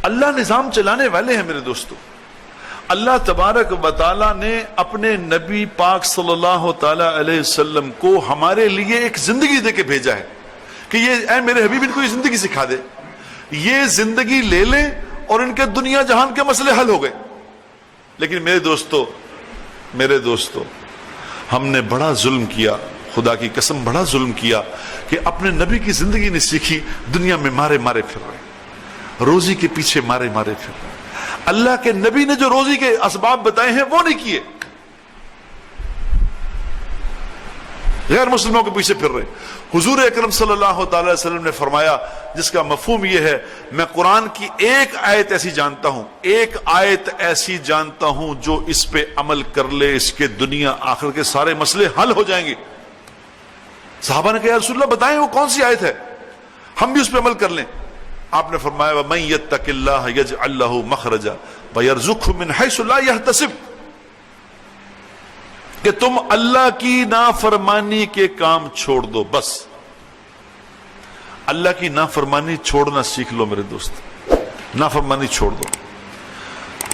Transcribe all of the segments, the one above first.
اللہ نظام چلانے والے ہیں میرے دوستو. اللہ تبارک و تعالیٰ نے اپنے نبی پاک صلی اللہ تعالی علیہ وسلم کو ہمارے لیے ایک زندگی دے کے بھیجا ہے کہ یہ اے میرے حبیب ان کو یہ زندگی سکھا دے, یہ زندگی لے لیں اور ان کے دنیا جہان کے مسئلے حل ہو گئے. لیکن میرے دوستو ہم نے بڑا ظلم کیا, خدا کی قسم بڑا ظلم کیا کہ اپنے نبی کی زندگی نہیں سیکھی. دنیا میں مارے مارے پھر رہے, روزی کے پیچھے مارے مارے پھر رہے. اللہ کے نبی نے جو روزی کے اسباب بتائے ہیں وہ نہیں کیے, غیر مسلموں کے پیچھے پھر رہے. حضور اکرم صلی اللہ تعالی وسلم نے فرمایا, جس کا مفہوم یہ ہے, میں قرآن کی ایک آیت ایسی جانتا ہوں جو اس پہ عمل کر لے اس کے دنیا آخر کے سارے مسئلے حل ہو جائیں گے. صحابہ نے کہا یا رسول اللہ بتائیں وہ کون سی آیت ہے, ہم بھی اس پہ عمل کر لیں. آپ نے فرمایا وَمَن يَتَّقِ اللَّهَ يَجْعَلْ لَهُ مَخْرَجًا وَيَرْزُقْهُ مِنْ حَيْثُ لَا يَحْتَسِبُ, کہ تم اللہ کی نافرمانی کے کام چھوڑ دو. بس اللہ کی نافرمانی چھوڑنا سیکھ لو میرے دوست, نافرمانی چھوڑ دو.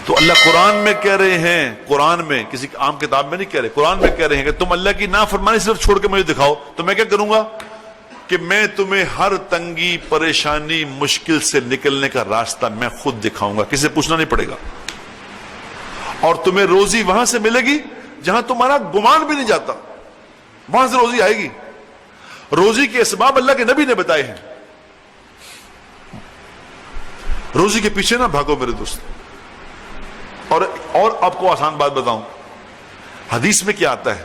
تو اللہ قرآن میں کہہ رہے ہیں, قرآن میں کسی عام کتاب میں نہیں کہہ رہے, قرآن میں کہہ رہے ہیں کہ تم اللہ کی نافرمانی صرف چھوڑ کے مجھے دکھاؤ تو میں کیا کروں گا کہ میں تمہیں ہر تنگی پریشانی مشکل سے نکلنے کا راستہ میں خود دکھاؤں گا, کسی سے پوچھنا نہیں پڑے گا. اور تمہیں روزی وہاں سے ملے گی جہاں تمہارا گمان بھی نہیں جاتا, وہاں سے روزی آئے گی. روزی کے اسباب اللہ کے نبی نے بتائے ہیں. روزی کے پیچھے نہ بھاگو میرے دوست. اور آپ کو آسان بات بتاؤں, حدیث میں کیا آتا ہے؟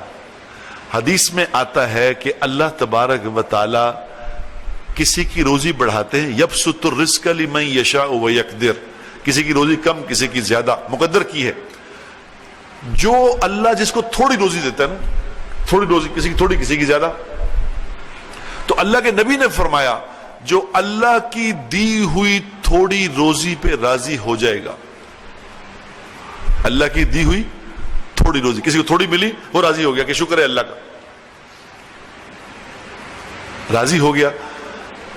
حدیث میں آتا ہے کہ اللہ تبارک و تعالی کسی کی روزی بڑھاتے ہیں, یبسط الرزق لمن یشاء ویقدر, کسی کی روزی کم کسی کی زیادہ مقدر کی ہے. جو اللہ جس کو تھوڑی روزی دیتا ہے نا, تھوڑی روزی کسی کی تھوڑی کسی کی زیادہ, تو اللہ کے نبی نے فرمایا جو اللہ کی دی ہوئی تھوڑی روزی پہ راضی ہو جائے گا, اللہ کی دی ہوئی تھوڑی روزی, کسی کو تھوڑی ملی وہ راضی ہو گیا کہ شکر ہے اللہ کا, راضی ہو گیا.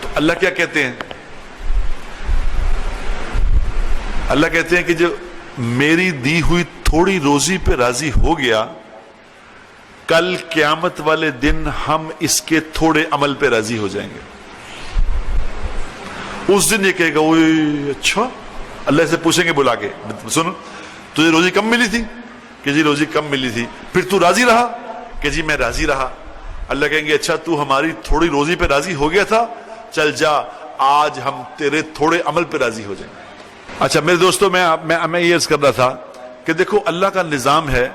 تو اللہ کیا کہتے ہیں؟ اللہ کہتے ہیں کہ جو میری دی ہوئی تھوڑی روزی پہ راضی ہو گیا, کل قیامت والے دن ہم اس کے تھوڑے عمل پہ راضی ہو جائیں گے. اس دن یہ کہے گا اوہ اچھا, اللہ سے پوچھیں گے بلا کے, سن تجھے روزی کم ملی تھی کہ جی روزی کم ملی تھی, پھر تو راضی رہا کہ جی میں راضی رہا. اللہ کہیں گے اچھا تو ہماری تھوڑی روزی پہ راضی ہو گیا تھا, چل جا آج ہم تیرے تھوڑے عمل پہ راضی ہو جائیں گے. اچھا میرے دوستو میں یہ عرض کر رہا تھا کہ دیکھو اللہ کا نظام ہے,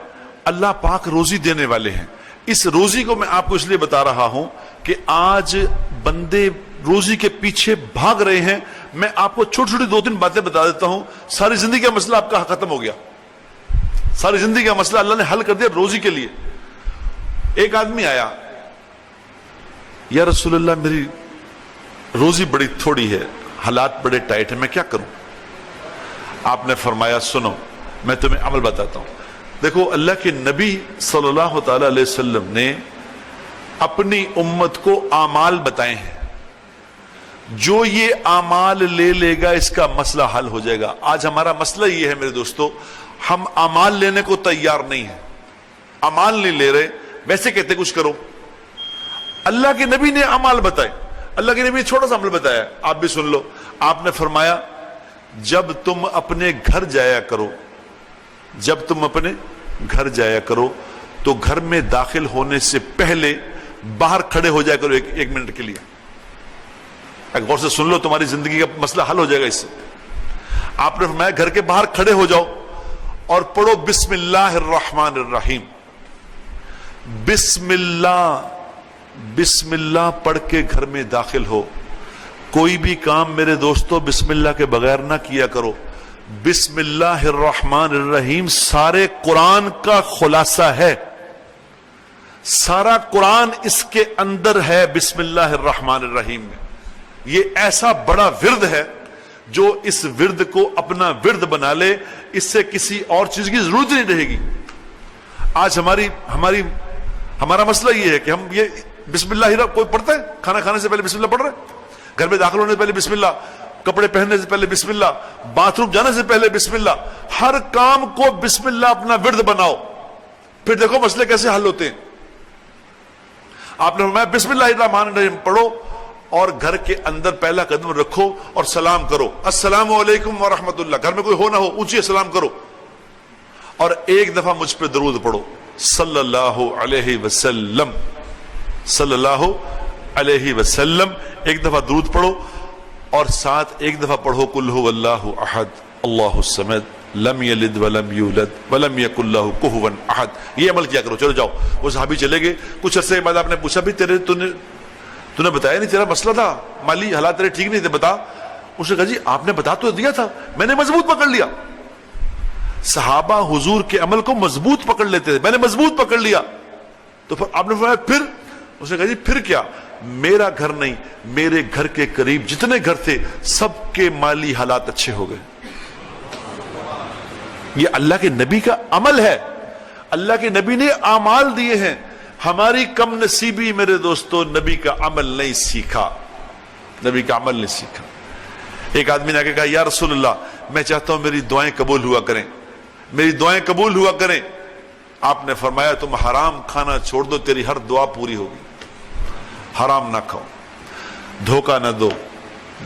اللہ پاک روزی دینے والے ہیں. اس روزی کو میں آپ کو اس لیے بتا رہا ہوں کہ آج بندے روزی کے پیچھے بھاگ رہے ہیں. میں آپ کو چھوٹی چھوٹی 2-3 باتیں بتا دیتا ہوں, ساری زندگی کا مسئلہ آپ کا ختم ہو گیا. ساری زندگی کا مسئلہ اللہ نے حل کر دیا روزی کے لیے. ایک آدمی آیا, یا رسول اللہ میری روزی بڑی تھوڑی ہے, حالات بڑے ٹائٹ ہیں, میں کیا کروں؟ آپ نے فرمایا سنو میں تمہیں عمل بتاتا ہوں. دیکھو اللہ کے نبی صلی اللہ تعالی علیہ وسلم نے اپنی امت کو اعمال بتائے ہیں, جو یہ اعمال لے لے گا اس کا مسئلہ حل ہو جائے گا. آج ہمارا مسئلہ یہ ہے میرے دوستو, ہم اعمال لینے کو تیار نہیں ہیں, اعمال نہیں لے رہے, ویسے کہتے کچھ کرو. اللہ کے نبی نے اعمال بتائے, اللہ کے نبی نے چھوٹا سا عمل بتایا, آپ بھی سن لو. آپ نے فرمایا جب تم اپنے گھر جایا کرو, جب تم اپنے گھر جایا کرو تو گھر میں داخل ہونے سے پہلے باہر کھڑے ہو جایا کرو ایک منٹ کے لیے. غور سے سن لو, تمہاری زندگی کا مسئلہ حل ہو جائے گا اس سے. آپ نے فرمایا گھر کے باہر کھڑے ہو جاؤ اور پڑھو بسم اللہ الرحمن الرحیم. بسم اللہ پڑھ کے گھر میں داخل ہو. کوئی بھی کام میرے دوستو بسم اللہ کے بغیر نہ کیا کرو. بسم اللہ الرحمن الرحیم سارے قرآن کا خلاصہ ہے, سارا قرآن اس کے اندر ہے بسم اللہ الرحمن الرحیم میں. یہ ایسا بڑا ورد ہے جو اس ورد کو اپنا ورد بنا لے, اس سے کسی اور چیز کی ضرورت نہیں رہے گی. آج ہمارا مسئلہ یہ ہے کہ ہم یہ بسم اللہ کوئی پڑھتا ہے, کھانا کھانے سے پہلے بسم اللہ پڑھ رہے ہیں, گھر میں داخل ہونے سے پہلے بسم اللہ, کپڑے پہننے سے پہلے بسم اللہ, باتھ روم جانے سے پہلے بسم اللہ, ہر کام کو بسم اللہ اپنا ورد بناؤ, پھر دیکھو مسئلے کیسے حل ہوتے ہیں. آپ نے فرمایا بسم اللہ الرحمن الرحیم پڑھو اور گھر کے اندر پہلا قدم رکھو اور سلام کرو, السلام علیکم ورحمۃ اللہ, گھر میں کوئی ہو نہ ہو اونچی سلام کرو, اور ایک دفعہ مجھ پہ درود پڑھو صلی اللہ علیہ وسلم, صلی اللہ علیہ وسلم, ایک دفعہ درود پڑھو, اور ساتھ ایک دفعہ پڑھو قل هو اللہ احد اللہ الصمد لم یلد ولم یولد ولم یکن لہ کفوا احد. یہ عمل کیا کرو. چلو جاؤ. وہ صحابی چلے گئے. کچھ عرصے کے بعد آپ نے پوچھا بھی تو نے بتایا نہیں, تیرا مسئلہ تھا, مالی حالات تیرے ٹھیک نہیں تھے, بتا. اس نے کہا جی آپ نے بتا تو دیا تھا, میں نے مضبوط پکڑ لیا. صحابہ حضور کے عمل کو مضبوط پکڑ لیتے تھے, میں نے مضبوط پکڑ لیا. تو پھر آپ نے فرمایا پھر؟ اس نے کہا جی پھر کیا, میرا گھر نہیں, میرے گھر کے قریب جتنے گھر تھے سب کے مالی حالات اچھے ہو گئے. یہ اللہ کے نبی کا عمل ہے, اللہ کے نبی نے اعمال دیے ہیں. ہماری کم نصیبی میرے دوستو, نبی کا عمل نہیں سیکھا, نبی کا عمل نہیں سیکھا. ایک آدمی نے آگے کہا یا رسول اللہ میں چاہتا ہوں میری دعائیں قبول ہوا کریں, میری دعائیں قبول ہوا کریں. آپ نے فرمایا تم حرام کھانا چھوڑ دو, تیری ہر دعا پوری ہوگی. حرام نہ کھاؤ, دھوکہ نہ دو,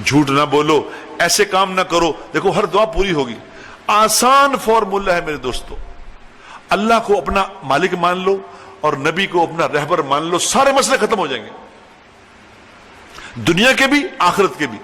جھوٹ نہ بولو, ایسے کام نہ کرو, دیکھو ہر دعا پوری ہوگی. آسان فارمولہ ہے میرے دوستو. اللہ کو اپنا مالک مان لو اور نبی کو اپنا رہبر مان لو, سارے مسئلے ختم ہو جائیں گے, دنیا کے بھی آخرت کے بھی.